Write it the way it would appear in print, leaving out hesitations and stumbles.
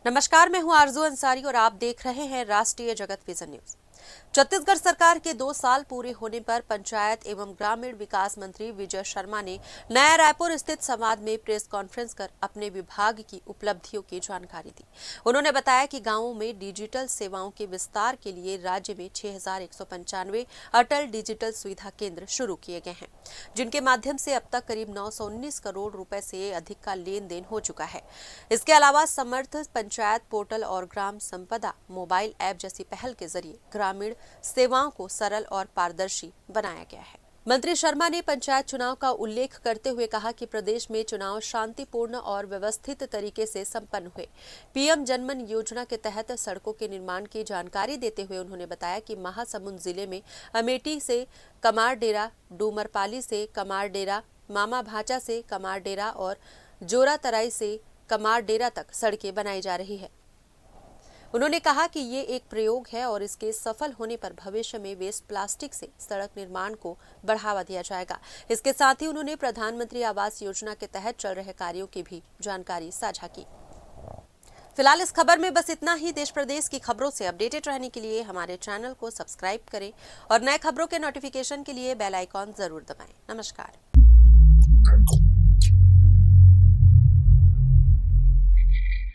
नमस्कार, मैं हूं आरजू अंसारी और आप देख रहे हैं राष्ट्रीय जगत विजन न्यूज। छत्तीसगढ़ सरकार के 2 साल पूरे होने पर पंचायत एवं ग्रामीण विकास मंत्री विजय शर्मा ने नया रायपुर स्थित संवाद में प्रेस कॉन्फ्रेंस कर अपने विभाग की उपलब्धियों की जानकारी दी। उन्होंने बताया कि गांवों में डिजिटल सेवाओं के विस्तार के लिए राज्य में 6,195 अटल डिजिटल सुविधा केंद्र शुरू किए गए हैं, जिनके माध्यम से अब तक करीब 919 करोड़ रुपए से अधिक का लेन देन हो चुका है। इसके अलावा समर्थ पंचायत पोर्टल और ग्राम संपदा मोबाइल ऐप जैसी पहल के जरिए ग्रामीण सेवाओं को सरल और पारदर्शी बनाया गया है। मंत्री शर्मा ने पंचायत चुनाव का उल्लेख करते हुए कहा कि प्रदेश में चुनाव शांतिपूर्ण और व्यवस्थित तरीके से संपन्न हुए। पीएम जनमन योजना के तहत सड़कों के निर्माण की जानकारी देते हुए उन्होंने बताया कि महासमुंद जिले में अमेठी से कमारडेरा, डूमरपाली से कमारडेरा, मामा भांचा से कमारडेरा और जोरातराई से कमारडेरा तक सड़कें बनाई जा रही है। उन्होंने कहा कि ये एक प्रयोग है और इसके सफल होने पर भविष्य में वेस्ट प्लास्टिक से सड़क निर्माण को बढ़ावा दिया जाएगा। इसके साथ ही उन्होंने प्रधानमंत्री आवास योजना के तहत चल रहे कार्यों की भी जानकारी साझा की। फिलहाल इस खबर में बस इतना ही। देश प्रदेश की खबरों से अपडेटेड रहने के लिए हमारे चैनल को सब्सक्राइब करें और नए खबरों के नोटिफिकेशन के लिए बेल आइकॉन जरूर दबाएं। नमस्कार।